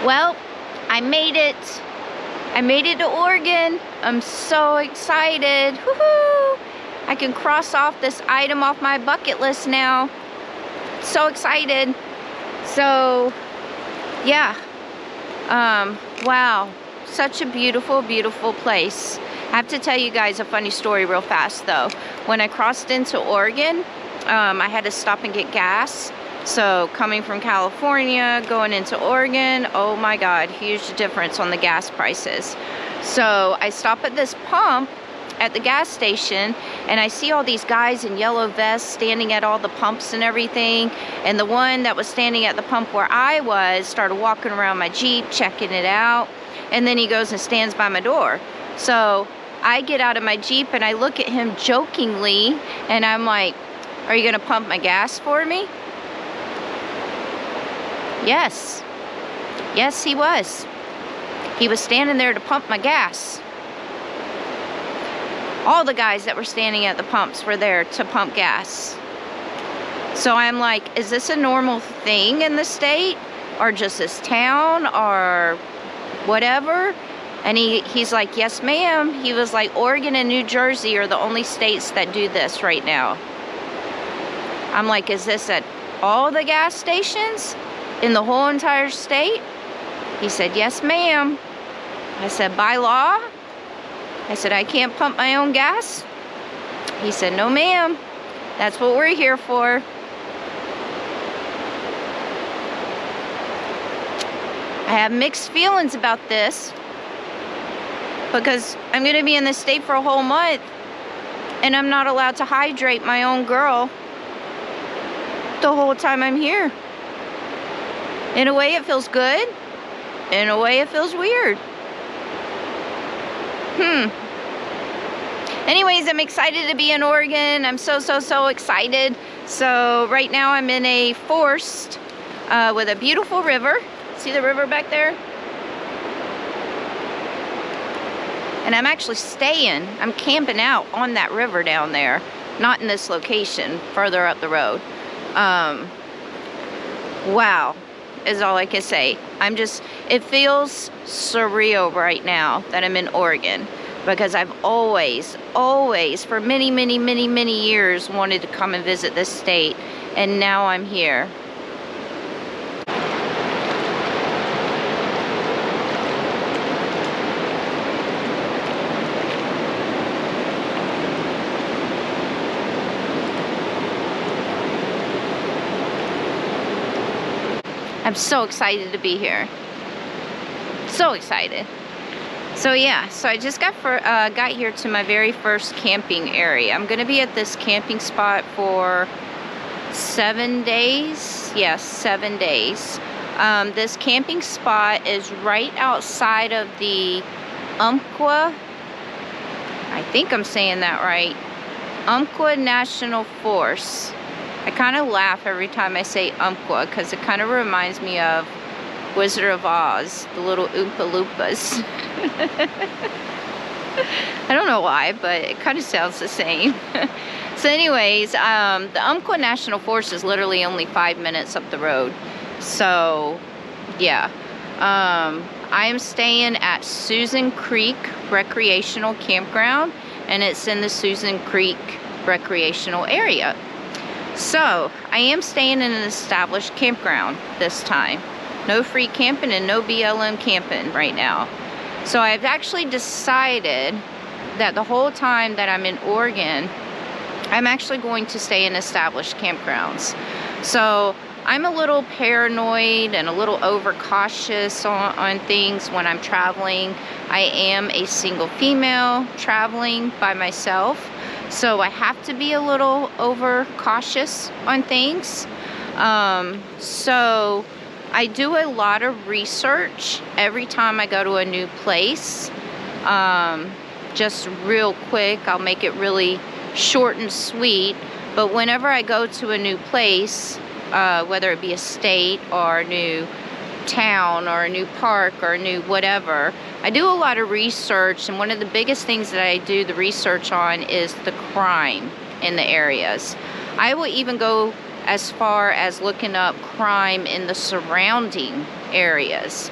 Well, I made it. I made it to Oregon. I'm so excited. Woohoo! I can cross off this item off my bucket list now. So excited. So, yeah. Wow. Such a beautiful, beautiful place. I have to tell you guys a funny story real fast though. When I crossed into Oregon, I had to stop and get gas. So coming from California, going into Oregon, oh my God, huge difference on the gas prices. So I stop at this pump at the gas station and I see all these guys in yellow vests standing at all the pumps and everything. And the one that was standing at the pump where I was started walking around my Jeep, checking it out. And then he goes and stands by my door. So I get out of my Jeep and I look at him jokingly and I'm like, are you gonna pump my gas for me? Yes. Yes, he was. He was standing there to pump my gas. All the guys that were standing at the pumps were there to pump gas. So I'm like, is this a normal thing in the state? Or just this town? Or whatever? And he's like, yes, ma'am. He was like, Oregon and New Jersey are the only states that do this right now. I'm like, is this at all the gas stations in the whole entire state? He said, yes, ma'am. I said, by law? I said, I can't pump my own gas? He said, no, ma'am. That's what we're here for. I have mixed feelings about this because I'm going to be in this state for a whole month and I'm not allowed to hydrate my own girl the whole time I'm here. In a way, it feels good. In a way, it feels weird. Anyways, I'm excited to be in Oregon. I'm so excited. So right now I'm in a forest with a beautiful river. See the river back there? And I'm actually staying. I'm camping out on that river down there. Not in this location, further up the road. Wow, is all I can say. It feels surreal right now that I'm in Oregon because I've always, for many years wanted to come and visit this state, and now I'm here. I'm so excited to be here. So excited. So yeah, so I just got here to my very first camping area. I'm gonna be at this camping spot for 7 days. Yes, 7 days. This camping spot is right outside of the Umpqua. I think I'm saying that right. Umpqua National Forest. I kind of laugh every time I say Umpqua because it kind of reminds me of Wizard of Oz, the little Oompa Loompas. I don't know why, but it kind of sounds the same. So anyways, the Umpqua National Forest is literally only 5 minutes up the road. So, yeah. I am staying at Susan Creek Recreational Campground, and it's in the Susan Creek Recreational Area. So, I am staying in an established campground this time. No free camping and no BLM camping right now. So I've actually decided that the whole time that I'm in Oregon, I'm actually going to stay in established campgrounds. So I'm a little paranoid and a little overcautious on things when I'm traveling. I am a single female traveling by myself. So I have to be a little overcautious on things. So I do a lot of research every time I go to a new place. Just real quick, I'll make it really short and sweet. But whenever I go to a new place, whether it be a state or a new town or a new park or a new whatever, I do a lot of research, and one of the biggest things that I do the research on is the crime in the areas. I will even go as far as looking up crime in the surrounding areas.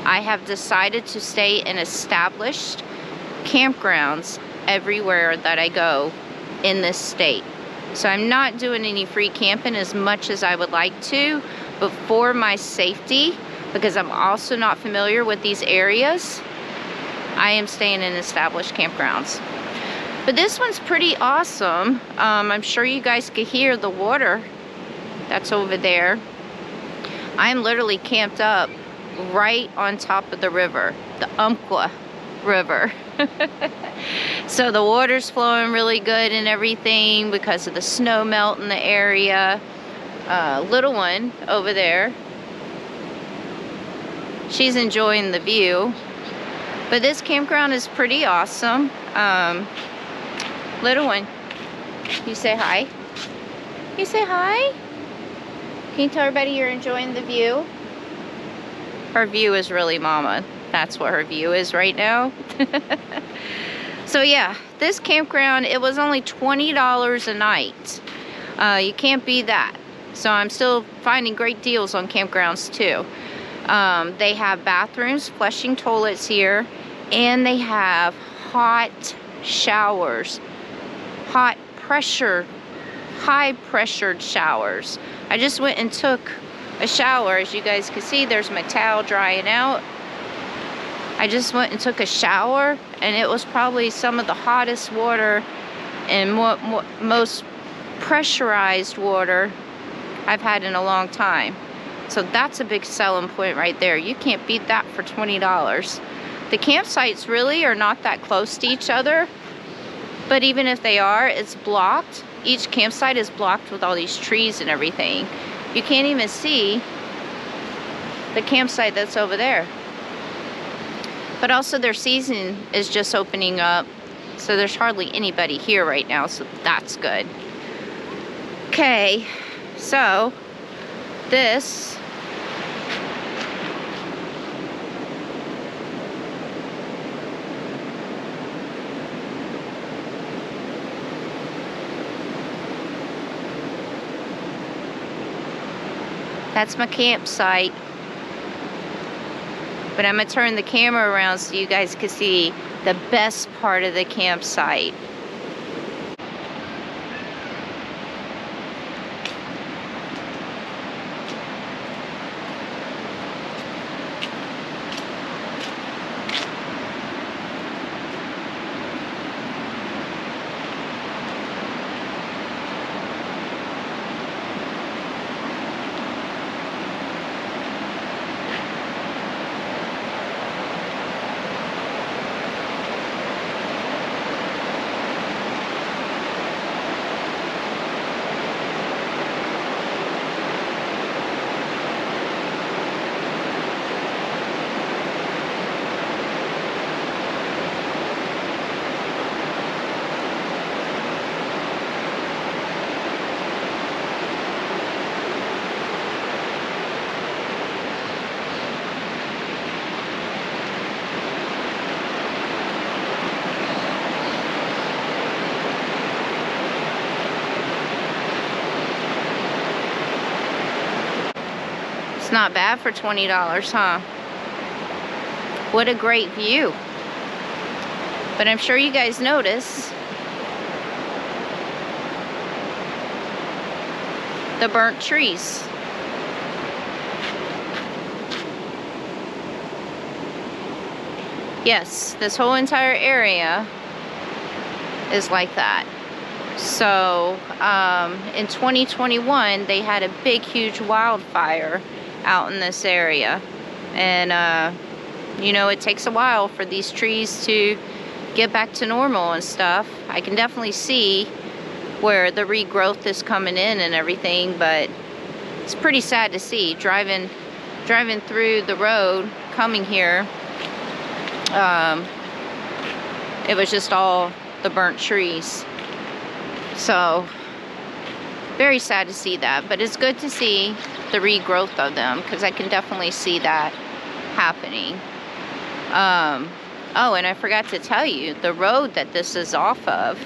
I have decided to stay in established campgrounds everywhere that I go in this state. So I'm not doing any free camping as much as I would like to, but for my safety, because I'm also not familiar with these areas, I am staying in established campgrounds. But this one's pretty awesome. I'm sure you guys could hear the water that's over there. I'm literally camped up right on top of the river, the Umpqua River. So the water's flowing really good and everything because of the snow melt in the area. Little one over there, she's enjoying the view. But this campground is pretty awesome. Little one, you say hi? You say hi? Can you tell everybody you're enjoying the view? Her view is really mama. That's what her view is right now. So yeah, this campground, it was only $20 a night. You can't beat that. So I'm still finding great deals on campgrounds too. They have bathrooms, flushing toilets here, and they have hot showers. High pressured showers. I just went and took a shower. As you guys can see, there's my towel drying out. I just went and took a shower, and it was probably some of the hottest water and most pressurized water I've had in a long time. So that's a big selling point right there. You can't beat that for $20. The campsites really are not that close to each other, but even if they are, it's blocked. Each campsite is blocked with all these trees and everything. You can't even see the campsite that's over there. But also their season is just opening up, so there's hardly anybody here right now, so that's good. Okay, so this that's my campsite. But I'm going to turn the camera around so you guys can see the best part of the campsite. It's not bad for $20, huh? What a great view. But I'm sure you guys notice the burnt trees. Yes, this whole entire area is like that. So in 2021, they had a big, huge wildfire out in this area. And, you know, it takes a while for these trees to get back to normal and stuff. I can definitely see where the regrowth is coming in and everything, but it's pretty sad to see. Driving through the road, coming here, it was just all the burnt trees. So, very sad to see that, but it's good to see the regrowth of them, because I can definitely see that happening. Oh, and I forgot to tell you, the road that this is off of,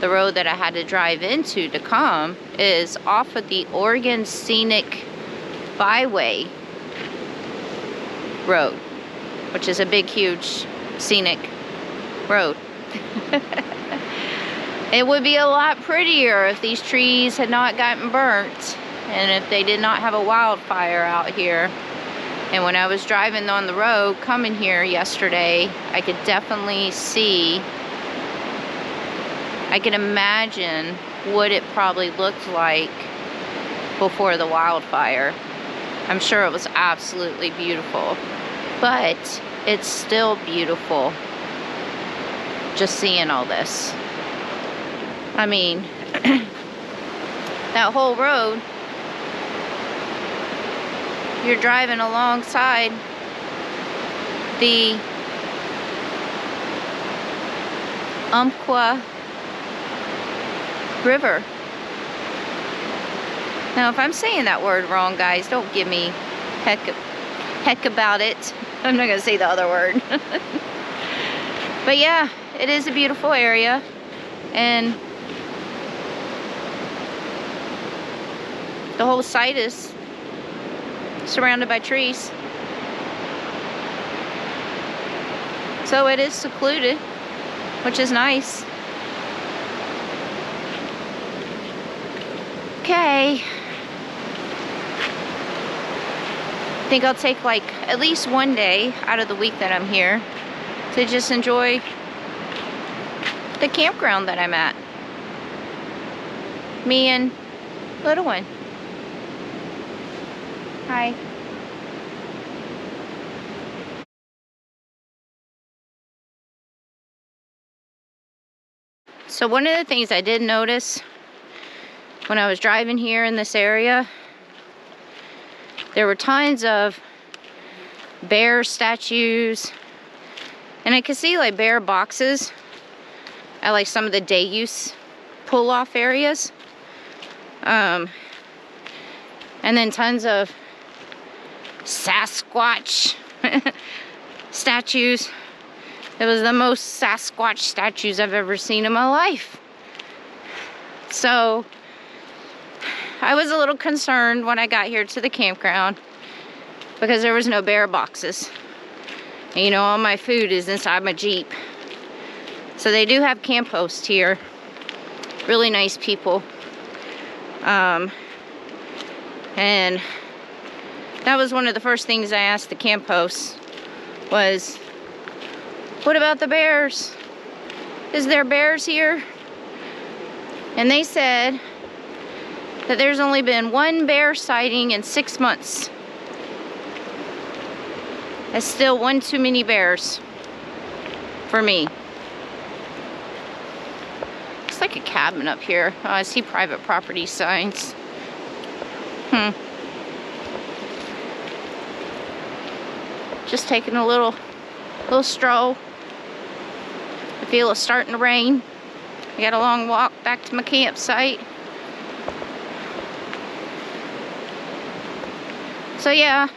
the road that I had to drive into to come, is off of the Oregon Scenic Byway Road. which is a big, huge, scenic road. It would be a lot prettier if these trees had not gotten burnt and if they did not have a wildfire out here. And when I was driving on the road coming here yesterday, I could definitely see, I can imagine what it probably looked like before the wildfire. I'm sure it was absolutely beautiful, but it's still beautiful just seeing all this. I mean, that whole road, you're driving alongside the Umpqua River. Now, if I'm saying that word wrong, guys, don't give me heck about it. I'm not gonna say the other word. But yeah, it is a beautiful area, and the whole site is surrounded by trees. So it is secluded, which is nice. Okay. I think I'll take like at least one day out of the week that I'm here to just enjoy the campground that I'm at. Me and little one. Hi. So one of the things I did notice when I was driving here in this area, there were tons of bear statues, and I could see like bear boxes at like some of the day use pull-off areas. And then tons of Sasquatch statues. It was the most Sasquatch statues I've ever seen in my life. So I was a little concerned when I got here to the campground because there was no bear boxes. And, you know, all my food is inside my Jeep. So they do have camp hosts here. Really nice people. And that was one of the first things I asked the camp hosts was, what about the bears? Is there bears here? And they said that there's only been one bear sighting in 6 months. That's still one too many bears for me. Looks like a cabin up here. Oh, I see private property signs. Just taking a little stroll. I feel it's starting to rain. I got a long walk back to my campsite. So yeah,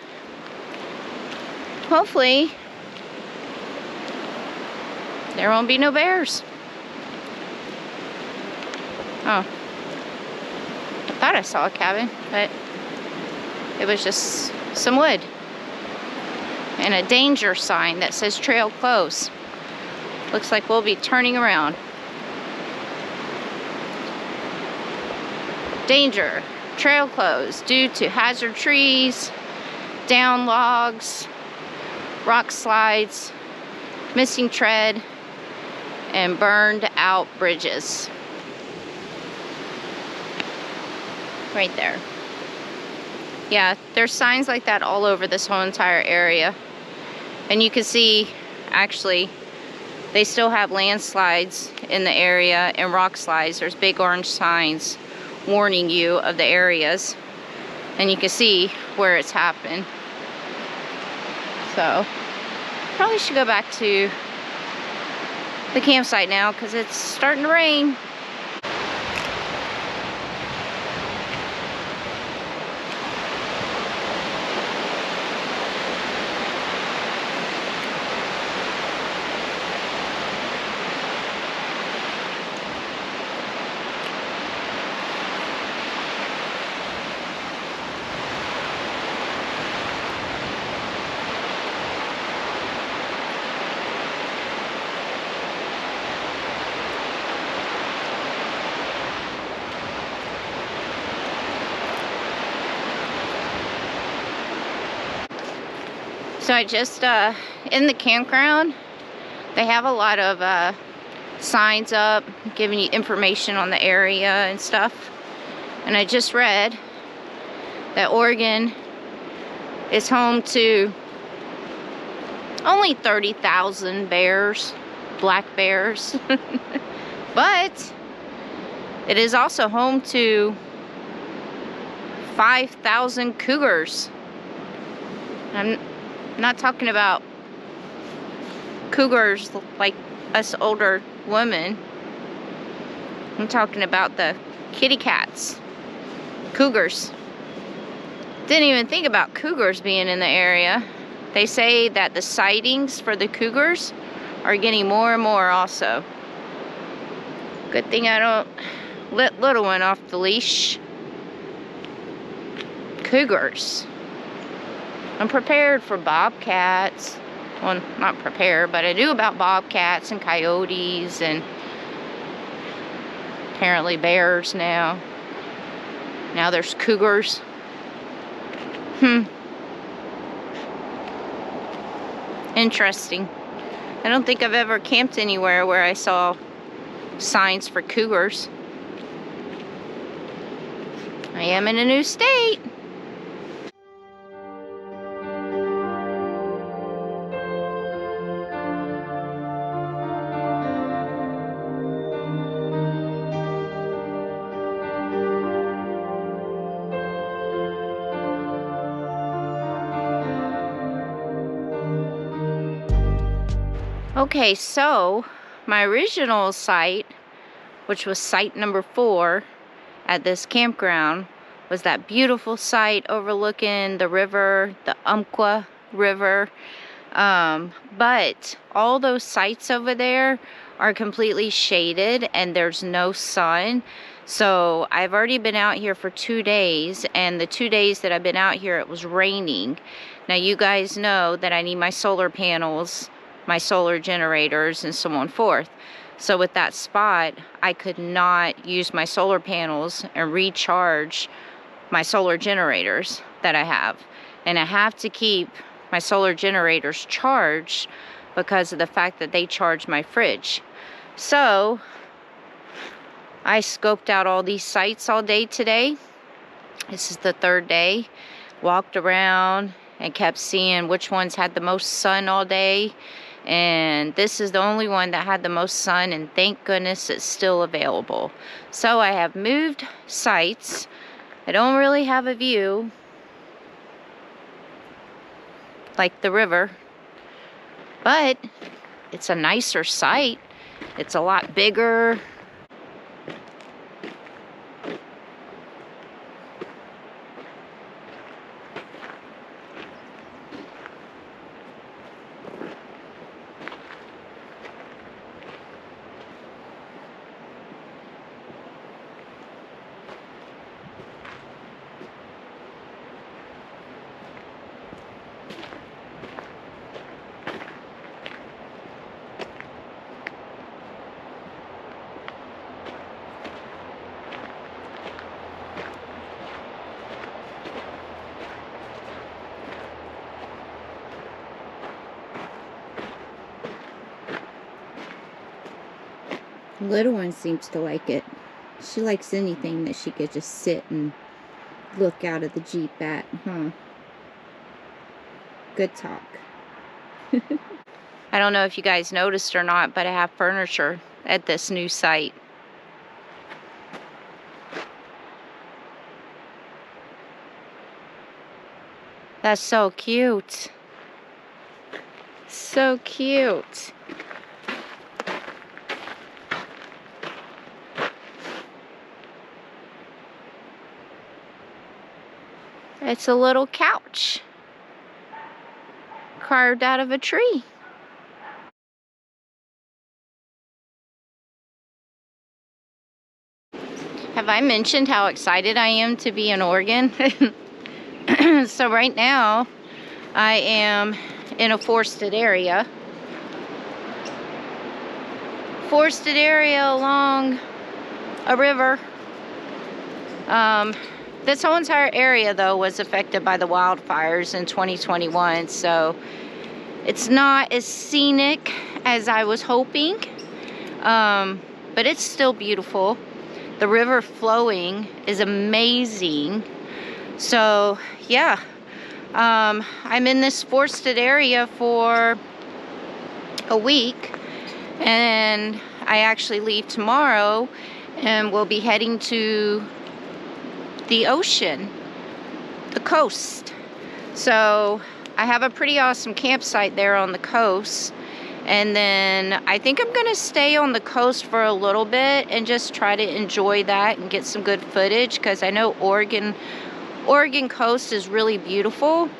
hopefully there won't be no bears. Oh, I thought I saw a cabin, but it was just some wood and a danger sign that says trail closed. Looks like we'll be turning around. Danger, trail closed due to hazard trees, down logs, rock slides, missing tread, and burned out bridges. Right there. Yeah, there's signs like that all over this whole entire area. And you can see, actually, they still have landslides in the area and rock slides. There's big orange signs warning you of the areas. And you can see where it's happened. So, probably should go back to the campsite now because it's starting to rain. So I just, in the campground, they have a lot of signs up giving you information on the area and stuff. And I just read that Oregon is home to only 30,000 bears, black bears. But it is also home to 5,000 cougars. I'm not talking about cougars like us older women. I'm talking about the kitty cats. Cougars. Didn't even think about cougars being in the area. They say that the sightings for the cougars are getting more and more also. Good thing I don't let little one off the leash. Cougars. I'm prepared for bobcats. Well, not prepared, but I knew about bobcats and coyotes and apparently bears now. Now there's cougars. Interesting. I don't think I've ever camped anywhere where I saw signs for cougars. I am in a new state. Okay, so my original site, which was site number 4 at this campground, was that beautiful site overlooking the river, the Umpqua River. But all those sites over there are completely shaded and there's no sun. So I've already been out here for 2 days, and the 2 days that I've been out here, it was raining. Now you guys know that I need my solar panels, my solar generators, and so on forth. So with that spot, I could not use my solar panels and recharge my solar generators that I have. And I have to keep my solar generators charged because of the fact that they charge my fridge. So I scoped out all these sites all day today. This is the 3rd day. Walked around and kept seeing which ones had the most sun all day. And this is the only one that had the most sun, and thank goodness it's still available. So I have moved sites. I don't really have a view like the river, but it's a nicer site. It's a lot bigger. Little one seems to like it. She likes anything that she could just sit and look out of the Jeep at, huh? Good talk. I don't know if you guys noticed or not, but I have furniture at this new site. That's so cute. So cute. It's a little couch carved out of a tree. Have I mentioned how excited I am to be in Oregon? So right now I am in a forested area. Forested area along a river. this whole entire area, though, was affected by the wildfires in 2021, so it's not as scenic as I was hoping, but it's still beautiful. The river flowing is amazing. So yeah, I'm in this forested area for a week, and I actually leave tomorrow, and we'll be heading to the ocean, the coast. So I have a pretty awesome campsite there on the coast, and then I think I'm gonna stay on the coast for a little bit and just try to enjoy that and get some good footage, because I know Oregon coast is really beautiful.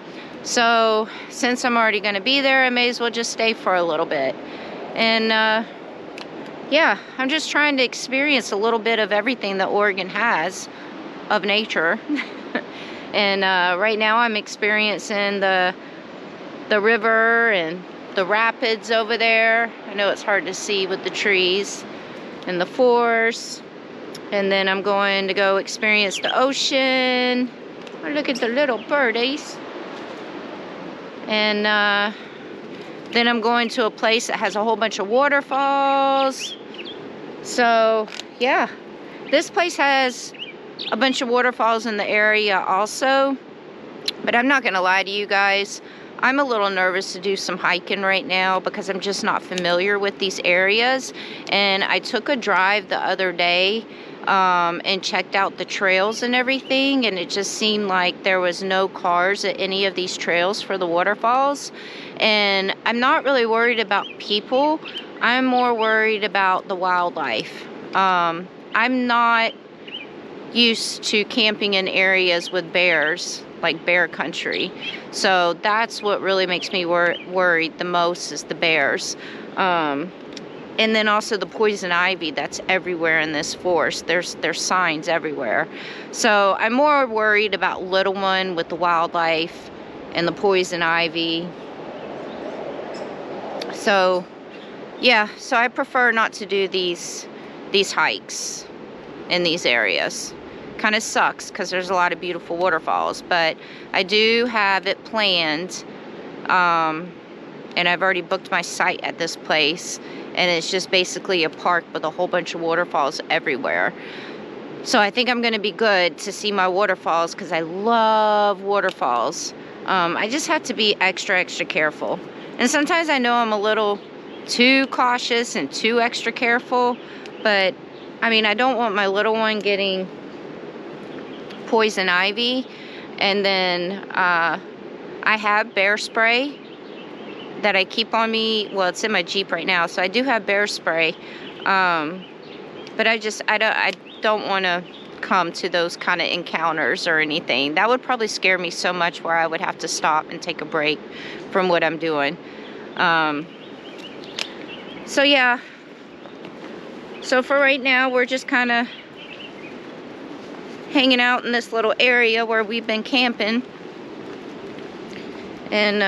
So since I'm already gonna be there, I may as well just stay for a little bit. And yeah, I'm just trying to experience a little bit of everything that Oregon has of nature. And right now I'm experiencing the river and the rapids over there. I know it's hard to see with the trees and the forest. And then I'm going to go experience the ocean. Oh, look at the little birdies. And then I'm going to a place that has a whole bunch of waterfalls. So yeah, this place has a bunch of waterfalls in the area also, but I'm not gonna lie to you guys, I'm a little nervous to do some hiking right now because I'm just not familiar with these areas. And I took a drive the other day and checked out the trails and everything, and it just seemed like there was no cars at any of these trails for the waterfalls. And I'm not really worried about people, I'm more worried about the wildlife. I'm not used to camping in areas with bears, like bear country, so that's what really makes me worried the most, is the bears. And then also the poison ivy that's everywhere in this forest. There's signs everywhere, so I'm more worried about little one with the wildlife and the poison ivy. So yeah, so I prefer not to do these hikes in these areas. Kind of sucks because there's a lot of beautiful waterfalls, but I do have it planned, and I've already booked my site at this place, and it's just basically a park with a whole bunch of waterfalls everywhere. So I think I'm going to be good to see my waterfalls, because I love waterfalls. I just have to be extra careful, and sometimes I know I'm a little too cautious and too extra careful, but I mean, I don't want my little one getting poison ivy. And then I have bear spray that I keep on me. Well, it's in my Jeep right now, so I do have bear spray. But I don't want to come to those kind of encounters or anything. That would probably scare me so much where I would have to stop and take a break from what I'm doing. So yeah. So for right now, we're just kind of hanging out in this little area where we've been camping, and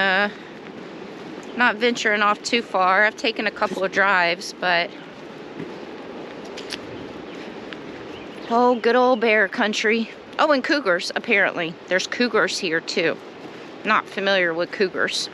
not venturing off too far. I've taken a couple of drives, but oh, good old bear country. Oh, and cougars, apparently. There's cougars here too. Not familiar with cougars.